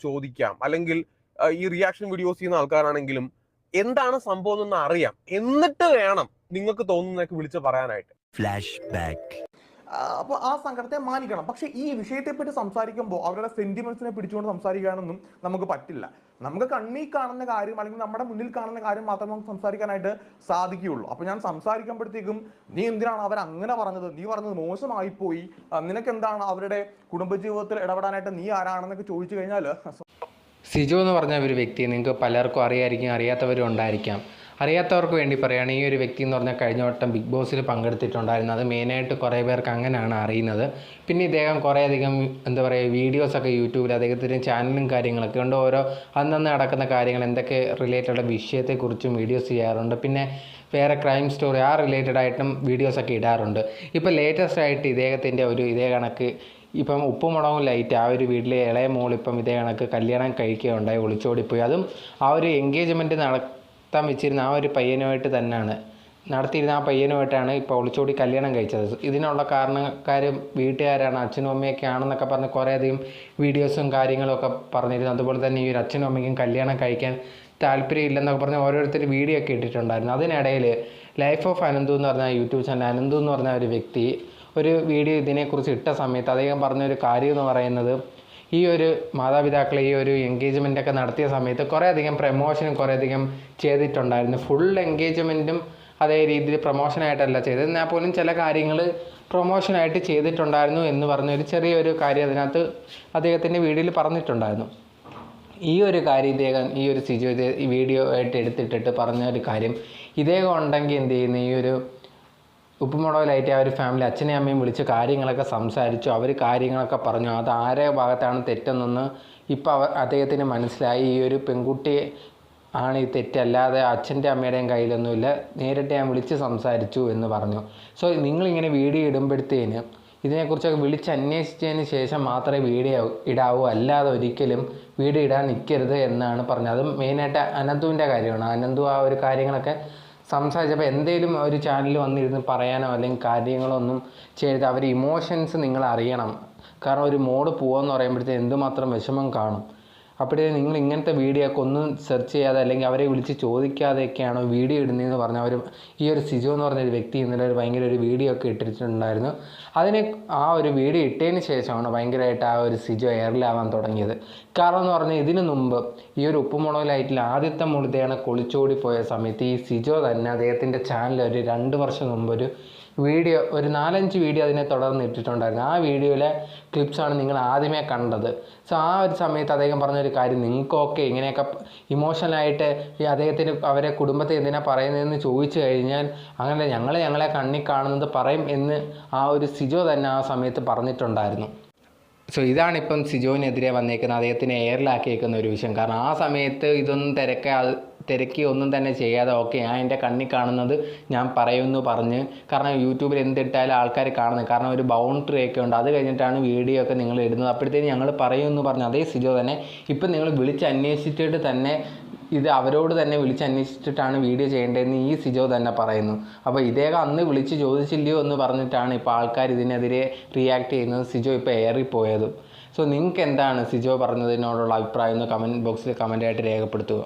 ചോദിക്കാം, അല്ലെങ്കിൽ ഈ റിയാക്ഷൻ വീഡിയോസ് ചെയ്യുന്ന ആൾക്കാരാണെങ്കിലും എന്താണ് സംഭവം എന്ന് അറിയാം, എന്നിട്ട് വേണം നിങ്ങൾക്ക് തോന്നുന്നതൊക്കെ വിളിച്ച് പറയാനായിട്ട്. Flash back. അപ്പോൾ ആ സംഘടനത്തെ മാനിക്കണം. പക്ഷേ ഈ വിഷയത്തെപ്പറ്റി സംസാരിക്കുമ്പോൾ അവരുടെ സെന്റിമെന്റ്സിനെ പിടിച്ചുകൊണ്ട് സംസാരിക്കാനൊന്നും നമുക്ക് പറ്റില്ല. നമുക്ക് കണ്ണീ കാണുന്ന കാര്യം അല്ലെങ്കിൽ നമ്മുടെ മുന്നിൽ കാണുന്ന കാര്യം മാത്രമേ നമുക്ക് സംസാരിക്കാനായിട്ട് സാധിക്കുകയുള്ളൂ. അപ്പോൾ ഞാൻ സംസാരിക്കുമ്പോഴത്തേക്കും നീ എന്തിനാണ് അവരങ്ങനെ പറഞ്ഞത്, നീ പറഞ്ഞത് മോശമായിപ്പോയി, നിനക്ക് എന്താണ് അവരുടെ കുടുംബജീവിതത്തിൽ ഇടപെടാനായിട്ട് നീ ആരാണെന്നൊക്കെ ചോദിച്ചു കഴിഞ്ഞാൽ, സിജോ എന്ന് പറഞ്ഞ ഒരു വ്യക്തി നിങ്ങൾക്ക് പലർക്കും അറിയായിരിക്കും, അറിയാത്തവരും ഉണ്ടായിരിക്കാം. അറിയാത്തവർക്ക് വേണ്ടി പറയുകയാണ്, ഈ ഒരു വ്യക്തി എന്ന് പറഞ്ഞാൽ കഴിഞ്ഞ വട്ടം ബിഗ് ബോസിൽ പങ്കെടുത്തിട്ടുണ്ടായിരുന്നു. അത് മെയിനായിട്ട് കുറേ പേർക്ക് അങ്ങനെയാണ് അറിയുന്നത്. പിന്നെ ഇദ്ദേഹം കുറേയധികം വീഡിയോസൊക്കെ യൂട്യൂബിൽ അദ്ദേഹത്തിൻ്റെ ചാനലും കാര്യങ്ങളൊക്കെ ഉണ്ട്. ഓരോ അന്നന്ന് നടക്കുന്ന കാര്യങ്ങൾ എന്തൊക്കെ റിലേറ്റഡ് വിഷയത്തെക്കുറിച്ചും വീഡിയോസ് ചെയ്യാറുണ്ട്. പിന്നെ വേറെ ക്രൈം സ്റ്റോറി ആ റിലേറ്റഡ് ആയിട്ടും വീഡിയോസൊക്കെ ഇടാറുണ്ട്. ഇപ്പോൾ ലേറ്റസ്റ്റ് ആയിട്ട് ഇദ്ദേഹത്തിൻ്റെ ഇതേ കണക്ക് ഇപ്പം ഉപ്പുമുളകും ലൈറ്റ് ആ ഒരു വീട്ടിലെ ഇളയ മോൾ ഇപ്പം ഇതേ കണക്ക് കല്യാണം കഴിക്കുകയുണ്ടായി, ഒളിച്ചോടിപ്പോയി. അതും ആ ഒരു എൻഗേജ്മെൻറ്റ് നടത്താൻ വെച്ചിരുന്ന ആ ഒരു പയ്യനുമായിട്ട് തന്നെയാണ് നടത്തിയിരുന്ന ആ പയ്യനുമായിട്ടാണ് ഇപ്പോൾ ഒളിച്ചോടി കല്യാണം കഴിച്ചത്. ഇതിനുള്ള കാരണക്കാരും വീട്ടുകാരാണ്, അച്ഛനും അമ്മയൊക്കെ ആണെന്നൊക്കെ പറഞ്ഞ് കുറേയധികം വീഡിയോസും കാര്യങ്ങളും ഒക്കെ പറഞ്ഞിരുന്നു. അതുപോലെ തന്നെ ഈ ഒരു അച്ഛനും അമ്മയ്ക്കും കല്യാണം കഴിക്കാൻ താല്പര്യമില്ലെന്നൊക്കെ പറഞ്ഞ് ഓരോരുത്തർ വീഡിയോ ഒക്കെ ഇട്ടിട്ടുണ്ടായിരുന്നു. അതിനിടയിൽ ലൈഫ് ഓഫ് അനന്തു എന്ന് പറഞ്ഞ യൂട്യൂബ് ചാനൽ അനന്തു എന്ന് പറഞ്ഞ ഒരു വ്യക്തി ഒരു വീഡിയോ ഇതിനെക്കുറിച്ച് ഇട്ട സമയത്ത് അദ്ദേഹം പറഞ്ഞൊരു കാര്യം എന്ന് പറയുന്നത്, ഈ ഒരു മാതാപിതാക്കളെ ഈ ഒരു എൻഗേജ്മെൻറ്റൊക്കെ നടത്തിയ സമയത്ത് കുറേയധികം പ്രമോഷനും കുറേയധികം ചെയ്തിട്ടുണ്ടായിരുന്നു. ഫുൾ എൻഗേജ്മെൻറ്റും അതേ രീതിയിൽ പ്രൊമോഷനായിട്ടല്ല ചെയ്തത്, എന്നാൽ പോലും ചില കാര്യങ്ങൾ പ്രൊമോഷനായിട്ട് ചെയ്തിട്ടുണ്ടായിരുന്നു എന്ന് പറഞ്ഞൊരു ചെറിയൊരു കാര്യം അതിനകത്ത് അദ്ദേഹത്തിൻ്റെ വീഡിയോയിൽ പറഞ്ഞിട്ടുണ്ടായിരുന്നു. ഈ ഒരു കാര്യം ഇദ്ദേഹം ഈ ഒരു സിജോ ഈ വീഡിയോ ആയിട്ട് എടുത്തിട്ടിട്ട് പറഞ്ഞ ഒരു കാര്യം, ഇദ്ദേഹം ഉണ്ടെങ്കിൽ എന്ത് ചെയ്യുന്നു, ഈ ഒരു ഉപ്പുമുളകിലായിട്ട് ആ ഒരു ഫാമിലി അച്ഛനെയും അമ്മയും വിളിച്ച് കാര്യങ്ങളൊക്കെ സംസാരിച്ചു, അവർ കാര്യങ്ങളൊക്കെ പറഞ്ഞു. അത് ആരുടെ ഭാഗത്താണ് തെറ്റെന്നൊന്ന് ഇപ്പോൾ അദ്ദേഹത്തിന് മനസ്സിലായി. ഈ ഒരു പെൺകുട്ടി ആണ് ഈ തെറ്റല്ലാതെ അച്ഛൻ്റെ അമ്മയുടെയും കയ്യിലൊന്നുമില്ല, നേരിട്ട് ഞാൻ വിളിച്ച് സംസാരിച്ചു എന്ന് പറഞ്ഞു. സോ നിങ്ങളിങ്ങനെ വീഡിയോ ഇടുമ്പോഴത്തേന് ഇതിനെക്കുറിച്ചൊക്കെ വിളിച്ച് അന്വേഷിച്ചതിന് ശേഷം മാത്രമേ വീഡിയോ ഇടാവൂ, അല്ലാതെ ഒരിക്കലും വീഡിയോ ഇടാൻ നിൽക്കരുത് എന്നാണ് പറഞ്ഞത്. അതും മെയിനായിട്ട് അനന്തുവിൻ്റെ കാര്യമാണ്. അനന്തു ആ ഒരു കാര്യങ്ങളൊക്കെ സംസാരിച്ചപ്പോൾ എന്തെങ്കിലും ഒരു ചാനലിൽ വന്നിരുന്ന് പറയാനോ അല്ലെങ്കിൽ കാര്യങ്ങളോ ഒന്നും ചെയ്ത് അവർ ഇമോഷൻസ് നിങ്ങൾ അറിയണം. കാരണം ഒരു മോഡ് പോകുമെന്ന് പറയുമ്പോഴത്തേക്ക് എന്തുമാത്രം വിഷമം കാണും. അപ്പോഴേ നിങ്ങൾ ഇങ്ങനത്തെ വീഡിയോ ഒക്കെ ഒന്നും സെർച്ച് ചെയ്യാതെ അല്ലെങ്കിൽ അവരെ വിളിച്ച് ചോദിക്കാതെയൊക്കെയാണോ വീഡിയോ ഇടുന്നതെന്ന് പറഞ്ഞാൽ അവർ ഈ ഒരു സിജോ എന്ന് പറഞ്ഞൊരു വ്യക്തി ഇന്നലെ ഭയങ്കര ഒരു വീഡിയോ ഒക്കെ ഇട്ടിട്ടുണ്ടായിരുന്നു. ആ ഒരു വീഡിയോ ഇട്ടതിന് ശേഷമാണ് ഭയങ്കരമായിട്ട് ആ ഒരു സിജോ എയറിലാവാൻ തുടങ്ങിയത്. കാരണം എന്ന് പറഞ്ഞാൽ ഇതിനു മുമ്പ് ഈ ഒരു ഉപ്പുമുളകിലായിട്ടിൽ ആദ്യത്തെ മുഴുതയാണ് ഒളിച്ചോടി പോയ സമയത്ത് ഈ സിജോ തന്നെ അദ്ദേഹത്തിൻ്റെ ചാനൽ ഒരു 2 വർഷം മുമ്പ് ഒരു 4-5 വീഡിയോ അതിനെ തുടർന്ന് ഇട്ടിട്ടുണ്ടായിരുന്നു. ആ വീഡിയോയിലെ ക്ലിപ്സാണ് നിങ്ങൾ ആദ്യമേ കണ്ടത്. സോ ആ ഒരു സമയത്ത് അദ്ദേഹം പറഞ്ഞൊരു കാര്യം, നിങ്ങൾക്കൊക്കെ ഇങ്ങനെയൊക്കെ ഇമോഷണലായിട്ട് ഈ അദ്ദേഹത്തിന് അവരെ കുടുംബത്തെ എന്തിനാണ് പറയുന്നതെന്ന് ചോദിച്ചു കഴിഞ്ഞാൽ അങ്ങനെ ഞങ്ങളെ കണ്ണിൽ കാണുന്നത് പറയും എന്ന് ആ ഒരു സിജോ തന്നെ ആ സമയത്ത് പറഞ്ഞിട്ടുണ്ടായിരുന്നു. സോ ഇതാണിപ്പം സിജോവിനെതിരെ വന്നേക്കുന്നത്, അദ്ദേഹത്തിനെ എയറിലാക്കിയേക്കുന്ന ഒരു വിഷയം. കാരണം ആ സമയത്ത് ഇതൊന്നും തിരക്കി ഒന്നും തന്നെ ചെയ്യാതെ ഓക്കെ ഞാൻ എൻ്റെ കണ്ണിൽ കാണുന്നത് ഞാൻ പറയുമെന്ന് പറഞ്ഞ്, കാരണം യൂട്യൂബിൽ എന്തിട്ടാലും ആൾക്കാർ കാണുന്നത്, കാരണം ഒരു ബൗണ്ടറി ഒക്കെ ഉണ്ട്, അത് കഴിഞ്ഞിട്ടാണ് വീഡിയോ ഒക്കെ നിങ്ങൾ ഇടുന്നത്. അപ്പോഴത്തേക്കും ഞങ്ങൾ പറയുമെന്ന് പറഞ്ഞ് അതേ സിജോ തന്നെ ഇപ്പം നിങ്ങൾ വിളിച്ചന്വേഷിച്ചിട്ട് തന്നെ ഇത് അവരോട് തന്നെ വിളിച്ചന്വേഷിച്ചിട്ടാണ് വീഡിയോ ചെയ്യേണ്ടതെന്ന് ഈ സിജോ തന്നെ പറയുന്നു. അപ്പോൾ ഇദ്ദേഹം അന്ന് വിളിച്ച് ചോദിച്ചില്ലയോ എന്ന് പറഞ്ഞിട്ടാണ് ഇപ്പോൾ ആൾക്കാർ ഇതിനെതിരെ റിയാക്ട് ചെയ്യുന്നത്, സിജോ ഇപ്പോൾ ഏറിപ്പോയതും. സോ നിങ്ങൾക്ക് എന്താണ് സിജോ പറഞ്ഞതിനോടുള്ള അഭിപ്രായം എന്ന് കമൻറ്റ് ബോക്സിൽ കമൻറ്റായിട്ട് രേഖപ്പെടുത്തുക.